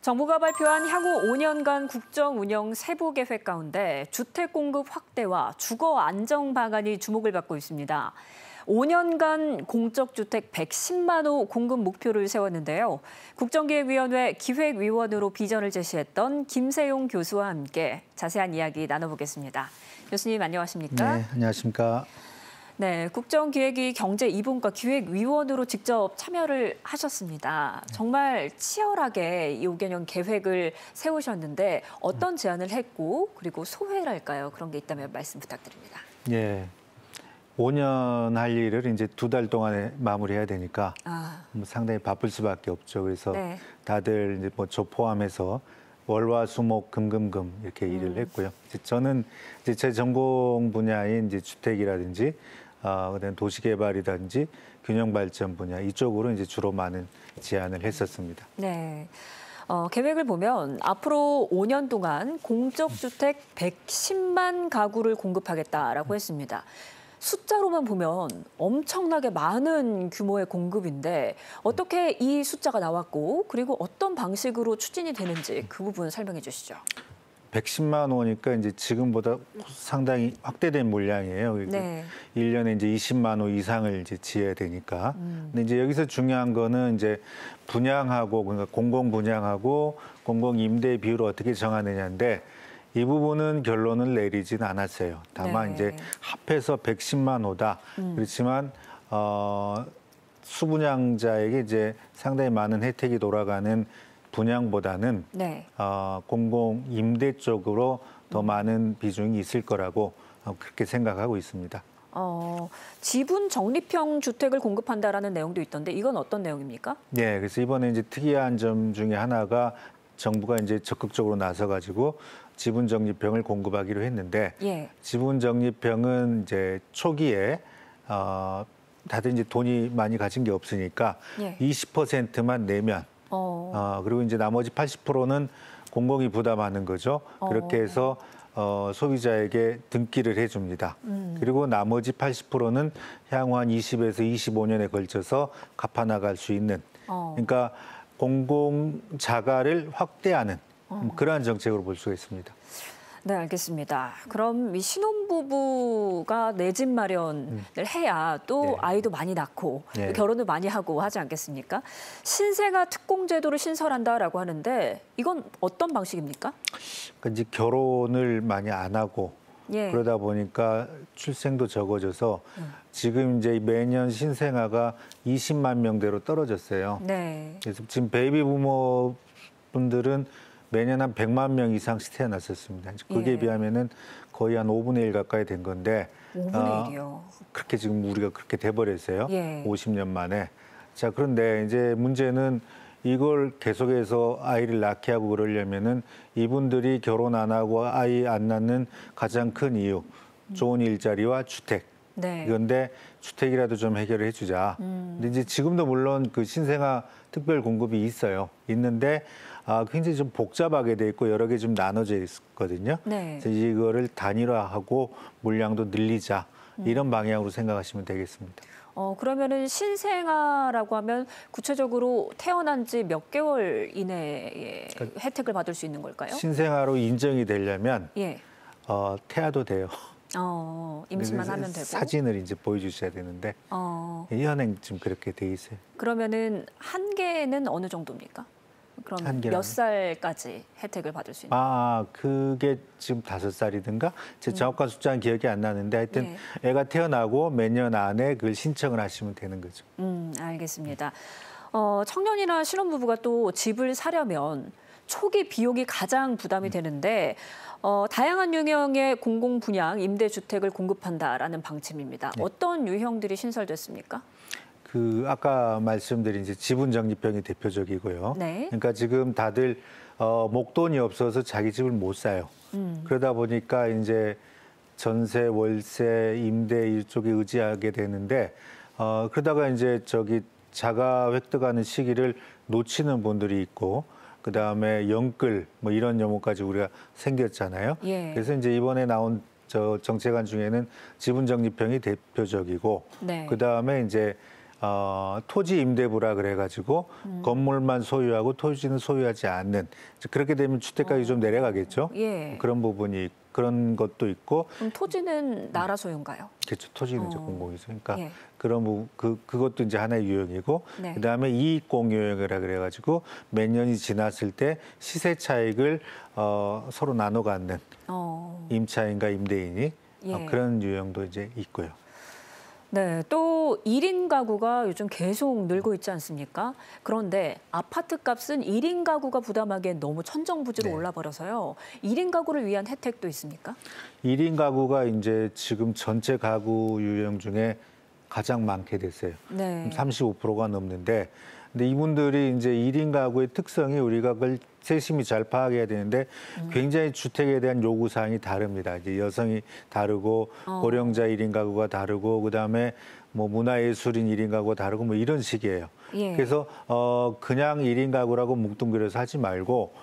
정부가 발표한 향후 5년간 국정 운영 세부 계획 가운데 주택 공급 확대와 주거 안정 방안이 주목을 받고 있습니다. 5년간 공적주택 110만 호 공급 목표를 세웠는데요. 국정기획위원회 기획위원으로 비전을 제시했던 김세용 교수와 함께 자세한 이야기 나눠보겠습니다. 교수님 안녕하십니까? 네, 안녕하십니까? 네, 국정기획위 경제 2분과 기획위원으로 직접 참여를 하셨습니다. 정말 치열하게 이 5개년 계획을 세우셨는데 어떤 제안을 했고 그리고 소회랄까요? 그런 게 있다면 말씀 부탁드립니다. 예, 5년 할 일을 이제 2달 동안에 마무리해야 되니까 상당히 바쁠 수밖에 없죠. 그래서 네. 다들 이제 뭐 저 포함해서 월화수목 금금금 이렇게 일을 했고요. 저는 이제 제 전공 분야인 이제 주택이라든지 그다음 도시개발이라든지 균형발전 분야 이쪽으로 이제 주로 많은 제안을 했었습니다. 네. 계획을 보면 앞으로 5년 동안 공적주택 110만 가구를 공급하겠다라고 했습니다. 숫자로만 보면 엄청나게 많은 규모의 공급인데 어떻게 이 숫자가 나왔고 그리고 어떤 방식으로 추진이 되는지 그 부분 설명해 주시죠. 110만 호니까 이제 지금보다 상당히 확대된 물량이에요. 네. 1년에 이제 20만 호 이상을 이제 지어야 되니까. 근데 이제 여기서 중요한 거는 이제 분양하고 그러니까 공공 분양하고 공공 임대 비율을 어떻게 정하느냐인데 이 부분은 결론을 내리진 않았어요. 다만 네. 이제 합해서 110만 호다. 그렇지만 수분양자에게 이제 상당히 많은 혜택이 돌아가는 분양보다는 네. 공공 임대 쪽으로 더 많은 비중이 있을 거라고 그렇게 생각하고 있습니다. 지분 적립형 주택을 공급한다라는 내용도 있던데 이건 어떤 내용입니까? 네, 그래서 이번에 이제 특이한 점 중에 하나가 정부가 이제 적극적으로 나서가지고 지분 적립형을 공급하기로 했는데 예. 지분 적립형은 이제 초기에 다들 이제 돈이 많이 가진 게 없으니까 예. 20%만 내면 그리고 이제 나머지 80%는 공공이 부담하는 거죠. 그렇게 해서 소비자에게 등기를 해줍니다. 그리고 나머지 80%는 향후 한 20에서 25년에 걸쳐서 갚아나갈 수 있는 그러니까 공공 자가를 확대하는 그러한 정책으로 볼 수가 있습니다. 네, 알겠습니다. 그럼 이 신혼부부가 내 집 마련을 해야 또 네. 아이도 많이 낳고 네. 결혼을 많이 하고 하지 않겠습니까? 신생아 특공제도를 신설한다라고 하는데 이건 어떤 방식입니까? 그러니까 이제 결혼을 많이 안 하고 예. 그러다 보니까 출생도 적어져서 지금 이제 매년 신생아가 20만 명대로 떨어졌어요. 네. 그래서 지금 베이비 부모 분들은 매년 한 100만 명 이상씩 태어났었습니다. 그게 예. 비하면은 거의 한 5분의 1 가까이 된 건데 5분의 1이요. 그렇게 지금 우리가 그렇게 돼버렸어요. 예. 50년 만에. 자, 그런데 이제 문제는 이걸 계속해서 아이를 낳게 하고 그러려면은 이분들이 결혼 안 하고 아이 안 낳는 가장 큰 이유, 좋은 일자리와 주택. 네. 그런데 주택이라도 좀 해결을 해주자. 근데 이제 지금도 물론 그 신생아 특별 공급이 있어요. 있는데 굉장히 좀 복잡하게 돼 있고 여러 개 좀 나눠져 있거든요. 네. 그래서 이거를 단일화하고 물량도 늘리자 이런 방향으로 생각하시면 되겠습니다. 그러면은 신생아라고 하면 구체적으로 태어난 지 몇 개월 이내에 혜택을 받을 수 있는 걸까요? 신생아로 인정이 되려면 예. 태아도 돼요. 임신만 하면 되고. 사진을 이제 보여주셔야 되는데 현행 좀 그렇게 돼 있어요. 그러면은 한계는 어느 정도입니까? 그럼 한계라면? 몇 살까지 혜택을 받을 수 있는? 그게 지금 5살이든가 제 정확한 숫자는 기억이 안 나는데 하여튼 애가 태어나고 몇 년 안에 그걸 신청을 하시면 되는 거죠. 알겠습니다. 청년이나 신혼부부가 또 집을 사려면 초기 비용이 가장 부담이 되는데 다양한 유형의 공공 분양 임대주택을 공급한다라는 방침입니다. 네. 어떤 유형들이 신설됐습니까? 아까 말씀드린 이제 지분 적립형이 대표적이고요. 네. 그러니까 지금 다들 목돈이 없어서 자기 집을 못 사요. 그러다 보니까 이제 전세, 월세, 임대 이쪽에 의지하게 되는데 그러다가 이제 자가 획득하는 시기를 놓치는 분들이 있고 그다음에 영끌 뭐 이런 용어까지 우리가 생겼잖아요. 예. 그래서 이제 이번에 나온 정책안 중에는 지분 적립형이 대표적이고 네. 그다음에 이제 토지 임대부라 그래가지고 건물만 소유하고 토지는 소유하지 않는 그렇게 되면 주택가격이 좀 내려가겠죠. 예. 그런 것도 있고. 그럼 토지는 나라 소유인가요? 그렇죠. 토지는 이제 공공이죠. 그러니까 예. 그것도 이제 하나의 유형이고, 네. 그다음에 이익 공유형이라 그래가지고 몇 년이 지났을 때 시세 차익을 서로 나눠 갖는 임차인과 임대인이 예. 그런 유형도 이제 있고요. 네, 또 1인 가구가 요즘 계속 늘고 있지 않습니까? 그런데 아파트 값은 1인 가구가 부담하기엔 너무 천정부지로 네. 올라버려서요. 1인 가구를 위한 혜택도 있습니까? 1인 가구가 이제 지금 전체 가구 유형 중에 가장 많게 됐어요. 네. 35%가 넘는데, 근데 이분들이 이제 1인 가구의 특성이 우리가 그걸 세심히 잘 파악해야 되는데 굉장히 주택에 대한 요구 사항이 다릅니다. 이제 여성이 다르고 고령자 1인 가구가 다르고 그다음에 뭐 문화예술인 1인 가구가 다르고 뭐 이런 식이에요. 예. 그래서 그냥 1인 가구라고 뭉뚱그려서 하지 말고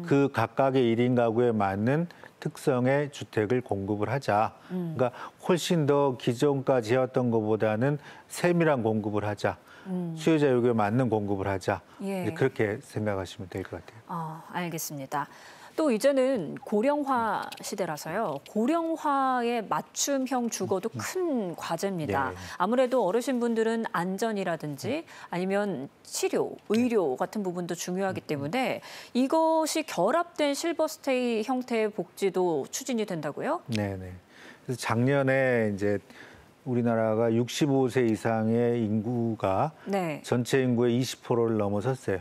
그 각각의 1인 가구에 맞는 특성의 주택을 공급을 하자. 그러니까 훨씬 더 기존까지 해왔던 것보다는 세밀한 공급을 하자. 수요자 요구에 맞는 공급을 하자. 예. 이제 그렇게 생각하시면 될 것 같아요. 알겠습니다. 또 이제는 고령화 시대라서요. 고령화에 맞춤형 주거도 큰 과제입니다. 네. 아무래도 어르신분들은 안전이라든지 아니면 치료, 의료 같은 부분도 중요하기 때문에 이것이 결합된 실버스테이 형태의 복지도 추진이 된다고요? 네네. 그래서 작년에 이제 우리나라가 65세 이상의 인구가 네. 전체 인구의 20%를 넘어섰어요.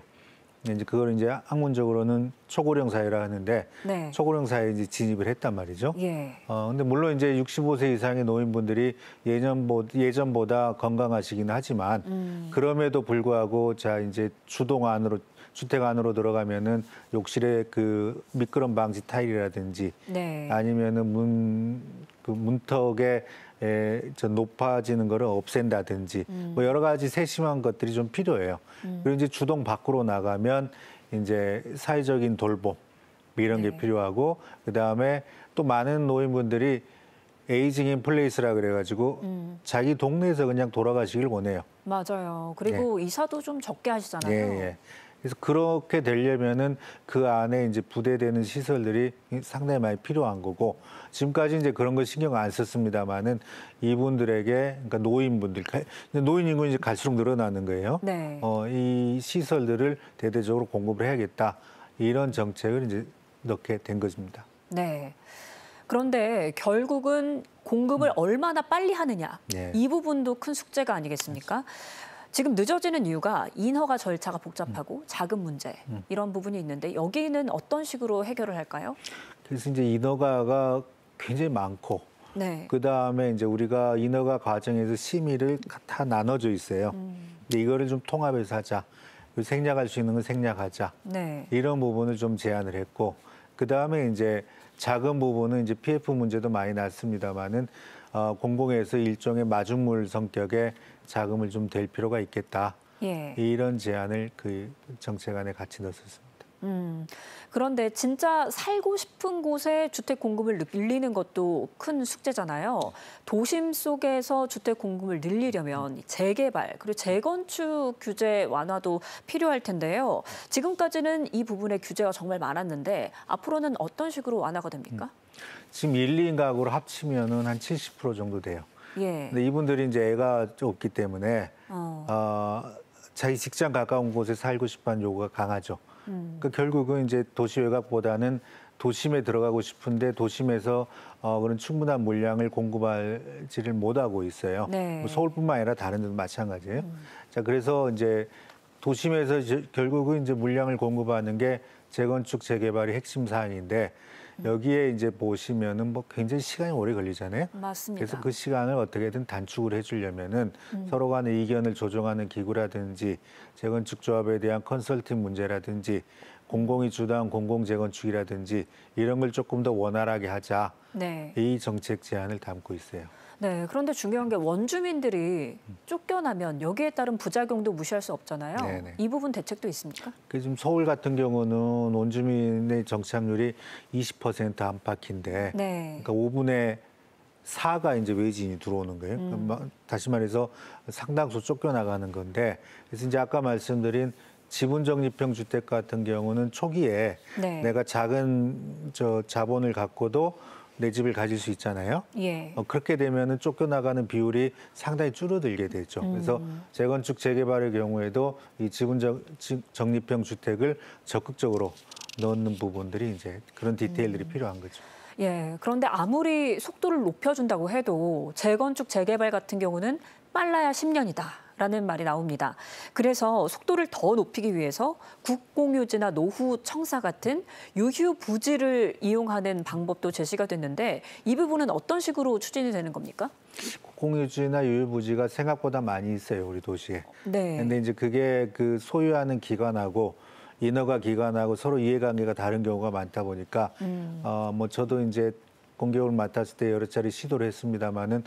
이제 그걸 이제 학문적으로는 초고령 사회라 하는데 네. 초고령 사회에 이제 진입을 했단 말이죠. 예. 근데 물론 이제 65세 이상의 노인분들이 예전보다 건강하시긴 하지만 그럼에도 불구하고 자 이제 주택 안으로 들어가면은 욕실에 그 미끄럼 방지 타일이라든지 네. 아니면은 문턱에 높아지는 거를 없앤다든지 뭐 여러 가지 세심한 것들이 좀 필요해요. 그리고 이제 주동 밖으로 나가면 이제 사회적인 돌봄 이런 게 네. 필요하고 그다음에 또 많은 노인분들이 에이징 인 플레이스라 그래가지고 자기 동네에서 그냥 돌아가시길 원해요. 맞아요. 그리고 이사도 좀 적게 하시잖아요. 예. 그래서 그렇게 되려면은 그 안에 이제 부대되는 시설들이 상당히 많이 필요한 거고 지금까지 이제 그런 거 신경 안 썼습니다만은 이분들에게 그러니까 노인 인구 이제 갈수록 늘어나는 거예요. 네. 이 시설들을 대대적으로 공급을 해야겠다 이런 정책을 이제 넣게 된 것입니다. 네. 그런데 결국은 공급을 얼마나 빨리 하느냐 네. 이 부분도 큰 숙제가 아니겠습니까? 지금 늦어지는 이유가 인허가 절차가 복잡하고 자금 문제 이런 부분이 있는데 여기는 어떤 식으로 해결을 할까요? 그래서 이제 인허가가 굉장히 많고 네. 그다음에 이제 우리가 인허가 과정에서 심의를 다 나눠져 있어요. 근데 이거를 좀 통합해서 하자. 그리고 생략할 수 있는 건 생략하자. 네. 이런 부분을 좀 제안을 했고 그다음에 이제 작은 부분은 이제 PF 문제도 많이 났습니다만은 공공에서 일종의 마중물 성격의 자금을 좀 댈 필요가 있겠다. 예. 이런 제안을 그 정책안에 같이 넣었습니다. 그런데 진짜 살고 싶은 곳에 주택 공급을 늘리는 것도 큰 숙제잖아요. 도심 속에서 주택 공급을 늘리려면 재개발 그리고 재건축 규제 완화도 필요할 텐데요. 지금까지는 이 부분의 규제가 정말 많았는데 앞으로는 어떤 식으로 완화가 됩니까? 지금 1, 2인 가구로 합치면은 한 70% 정도 돼요. 예. 근데 이분들이 이제 애가 없기 때문에 자기 직장 가까운 곳에 살고 싶어하는 요구가 강하죠. 그러니까 결국은 이제 도시 외곽보다는 도심에 들어가고 싶은데 도심에서 그런 충분한 물량을 공급하지를 못하고 있어요. 네. 뭐 서울뿐만 아니라 다른 데도 마찬가지예요. 자, 그래서 이제 도심에서 결국은 이제 물량을 공급하는 게 재건축 재개발이 핵심 사안인데 여기에 이제 보시면은 뭐 굉장히 시간이 오래 걸리잖아요. 맞습니다. 그래서 그 시간을 어떻게든 단축을 해주려면은 서로 간의 의견을 조정하는 기구라든지 재건축 조합에 대한 컨설팅 문제라든지 공공이 주도한 공공 재건축이라든지 이런 걸 조금 더 원활하게 하자. 네. 이 정책 제안을 담고 있어요. 네. 그런데 중요한 게 원주민들이 쫓겨나면 여기에 따른 부작용도 무시할 수 없잖아요. 네네. 이 부분 대책도 있습니까? 그 지금 서울 같은 경우는 원주민의 정착률이 20% 안팎인데, 네. 그러니까 5분의 4가 이제 외지인이 들어오는 거예요. 다시 말해서 상당수 쫓겨나가는 건데, 그래서 이제 아까 말씀드린 지분 적립형 주택 같은 경우는 초기에 네. 내가 작은 자본을 갖고도 내 집을 가질 수 있잖아요. 예. 그렇게 되면은 쫓겨나가는 비율이 상당히 줄어들게 되죠. 그래서 재건축 재개발의 경우에도 이 지분 적립형 주택을 적극적으로 넣는 부분들이 이제 그런 디테일들이 필요한 거죠. 예. 그런데 아무리 속도를 높여준다고 해도 재건축 재개발 같은 경우는 빨라야 10년이다라는 말이 나옵니다. 그래서 속도를 더 높이기 위해서 국공유지나 노후 청사 같은 유휴 부지를 이용하는 방법도 제시가 됐는데 이 부분은 어떤 식으로 추진이 되는 겁니까? 국공유지나 유휴부지가 생각보다 많이 있어요, 우리 도시에. 네. 근데 이제 그게 그 소유하는 기관하고 인허가 기관하고 서로 이해관계가 다른 경우가 많다 보니까 뭐 저도 이제 공개업을 맡았을 때 여러 차례 시도를 했습니다만은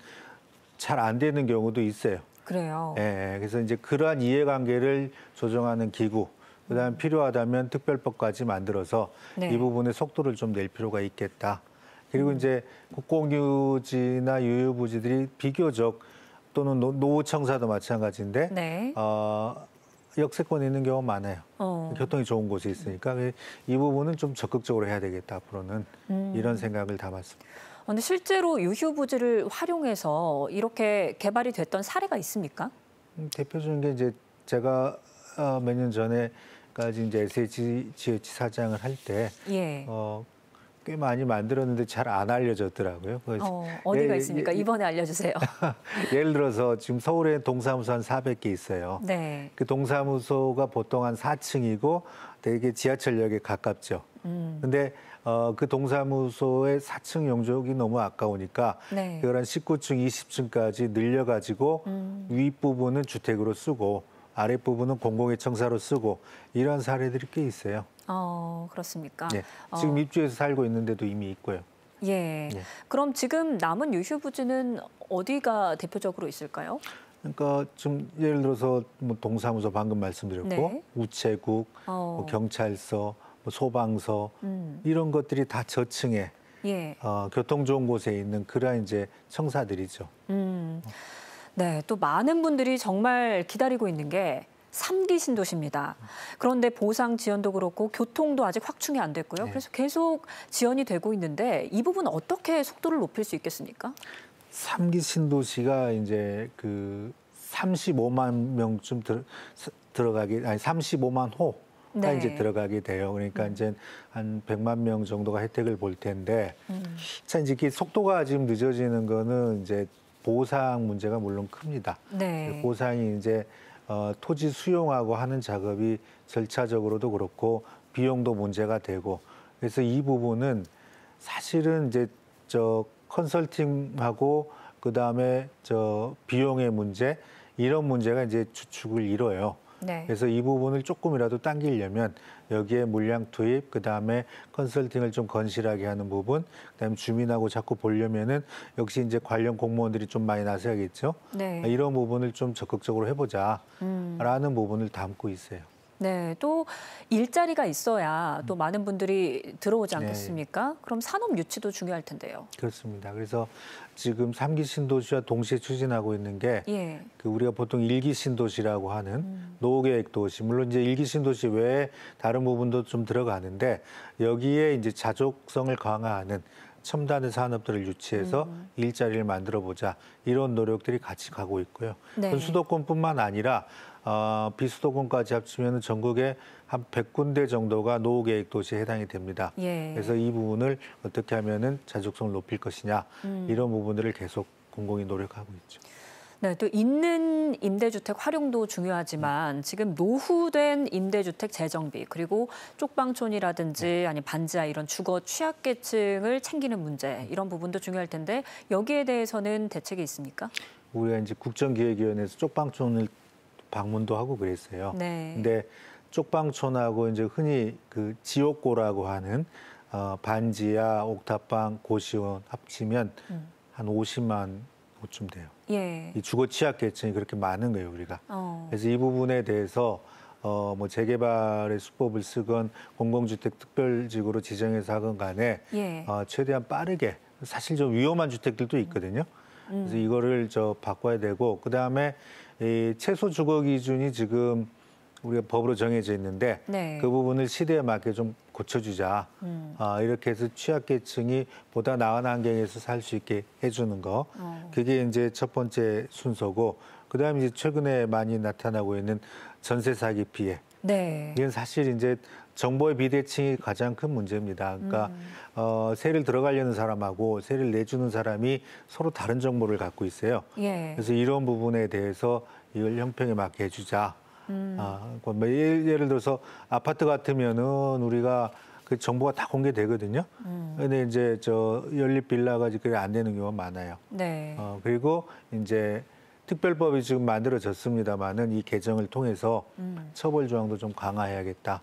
잘 안 되는 경우도 있어요. 그래요. 예, 그래서 이제 그러한 이해관계를 조정하는 기구, 그다음에 필요하다면 특별법까지 만들어서 네. 이 부분의 속도를 좀 낼 필요가 있겠다. 그리고 이제 국공유지나 유휴부지들이 비교적 또는 노후청사도 마찬가지인데 네. 역세권에 있는 경우가 많아요. 교통이 좋은 곳에 있으니까 이 부분은 좀 적극적으로 해야 되겠다. 앞으로는 이런 생각을 담았습니다. 근데 실제로 유휴 부지를 활용해서 이렇게 개발이 됐던 사례가 있습니까? 대표적인 게 이제 제가 몇 년 전에까지 이제 SHGH 사장을 할 때 예. 꽤 많이 만들었는데 잘 안 알려졌더라고요. 어디가 있습니까? 이번에 알려주세요. 예를 들어서 지금 서울에 동사무소 한 400개 있어요. 네. 그 동사무소가 보통 한 4층이고 되게 지하철역에 가깝죠. 근데 그 동사무소의 4층 용적이 너무 아까우니까 네. 그걸 한 19층, 20층까지 늘려가지고 윗부분은 주택으로 쓰고 아랫부분은 공공의 청사로 쓰고 이런 사례들이 꽤 있어요. 그렇습니까? 예, 지금 입주해서 살고 있는데도 이미 있고요. 예. 예. 그럼 지금 남은 유휴 부지는 어디가 대표적으로 있을까요? 그러니까 좀 예를 들어서 뭐 동사무소 방금 말씀드렸고 네. 우체국, 뭐 경찰서, 뭐 소방서 이런 것들이 다 저층에 예. 교통 좋은 곳에 있는 그러한 이제 청사들이죠. 네, 또 많은 분들이 정말 기다리고 있는 게 3기 신도시입니다. 그런데 보상 지원도 그렇고 교통도 아직 확충이 안 됐고요. 네. 그래서 계속 지연이 되고 있는데 이 부분 어떻게 속도를 높일 수 있겠습니까? 3기 신도시가 이제 그 35만 명쯤 들어가게 아니 35만 호가 네. 이제 들어가게 돼요. 그러니까 이제 한 100만 명 정도가 혜택을 볼 텐데 자 이제 이 속도가 지금 늦어지는 거는 이제 보상 문제가 물론 큽니다. 네. 보상이 이제 토지 수용하고 하는 작업이 절차적으로도 그렇고 비용도 문제가 되고 그래서 이 부분은 사실은 이제 컨설팅하고 그다음에 비용의 문제 이런 문제가 이제 주축을 이뤄요. 네. 그래서 이 부분을 조금이라도 당기려면 여기에 물량 투입, 그다음에 컨설팅을 좀 건실하게 하는 부분, 그다음에 주민하고 자꾸 보려면은 역시 이제 관련 공무원들이 좀 많이 나서야겠죠. 네. 이런 부분을 좀 적극적으로 해보자라는 부분을 담고 있어요. 네, 또 일자리가 있어야 또 많은 분들이 들어오지 않겠습니까? 네. 그럼 산업 유치도 중요할 텐데요. 그렇습니다. 그래서 지금 3기 신도시와 동시에 추진하고 있는 게 예. 그 우리가 보통 1기 신도시라고 하는 노후계획 도시, 물론 이제 1기 신도시 외에 다른 부분도 좀 들어가는데 여기에 이제 자족성을 강화하는 첨단의 산업들을 유치해서 일자리를 만들어 보자 이런 노력들이 같이 가고 있고요. 네. 수도권뿐만 아니라 비수도권까지 합치면 전국에 한 100군데 정도가 노후계획 도시에 해당이 됩니다. 예. 그래서 이 부분을 어떻게 하면은 자족성을 높일 것이냐 이런 부분들을 계속 공공이 노력하고 있죠. 네, 또 있는 임대주택 활용도 중요하지만 지금 노후된 임대주택 재정비 그리고 쪽방촌이라든지 아니 반지하 이런 주거 취약계층을 챙기는 문제 이런 부분도 중요할 텐데 여기에 대해서는 대책이 있습니까? 우리가 이제 국정기획위원회에서 쪽방촌을 방문도 하고 그랬어요. 네. 근데 쪽방촌하고 이제 흔히 그 지옥고라고 하는 반지하, 옥탑방, 고시원 합치면 한 50만 호쯤 돼요. 예. 이 주거 취약계층이 그렇게 많은 거예요, 우리가. 그래서 이 부분에 대해서 뭐 재개발의 수법을 쓰건 공공주택 특별지구로 지정해서 하건 간에 예. 최대한 빠르게 사실 좀 위험한 주택들도 있거든요. 그래서 이거를 바꿔야 되고 그다음에 이 최소 주거 기준이 지금 우리가 법으로 정해져 있는데 네. 그 부분을 시대에 맞게 좀 고쳐주자. 이렇게 해서 취약계층이 보다 나은 환경에서 살 수 있게 해주는 거. 그게 이제 첫 번째 순서고 그다음에 이제 최근에 많이 나타나고 있는 전세 사기 피해. 네. 이건 사실 이제 정보의 비대칭이 가장 큰 문제입니다. 그러니까 세를 들어가려는 사람하고 세를 내주는 사람이 서로 다른 정보를 갖고 있어요. 예. 그래서 이런 부분에 대해서 이걸 형평에 맞게 해주자. 뭐 예를 들어서 아파트 같으면은 우리가 그 정보가 다 공개되거든요. 근데 이제 연립 빌라가 그게 안 되는 경우가 많아요. 네. 그리고 이제 특별법이 지금 만들어졌습니다만은 이 개정을 통해서 처벌 조항도 좀 강화해야겠다.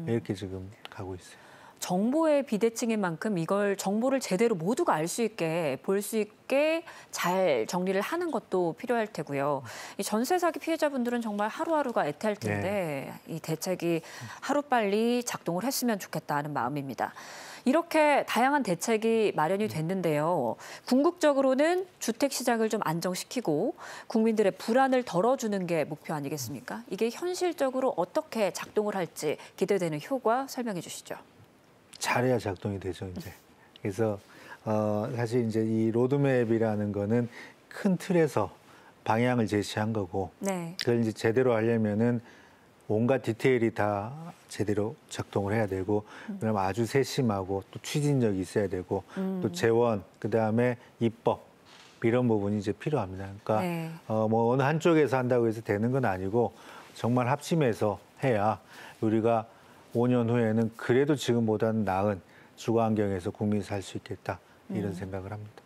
이렇게 지금 가고 있어요. 정보의 비대칭인 만큼 이걸 정보를 제대로 모두가 알 수 있게 볼 수 있게 잘 정리를 하는 것도 필요할 테고요. 이 전세 사기 피해자분들은 정말 하루하루가 애타할 텐데 이 대책이 하루빨리 작동을 했으면 좋겠다는 마음입니다. 이렇게 다양한 대책이 마련이 됐는데요. 궁극적으로는 주택 시장을 좀 안정시키고 국민들의 불안을 덜어주는 게 목표 아니겠습니까? 이게 현실적으로 어떻게 작동을 할지 기대되는 효과 설명해 주시죠. 잘해야 작동이 되죠, 이제. 그래서 사실 이제 이 로드맵이라는 거는 큰 틀에서 방향을 제시한 거고, 네. 그걸 이제 제대로 하려면은 온갖 디테일이 다 제대로 작동을 해야 되고, 그다음에 아주 세심하고 또 추진력이 있어야 되고, 또 재원, 그다음에 입법 이런 부분이 이제 필요합니다. 그러니까 네. 뭐 어느 한쪽에서 한다고 해서 되는 건 아니고 정말 합심해서 해야 우리가 5년 후에는 그래도 지금보다는 나은 주거 환경에서 국민이 살 수 있겠다 이런 생각을 합니다.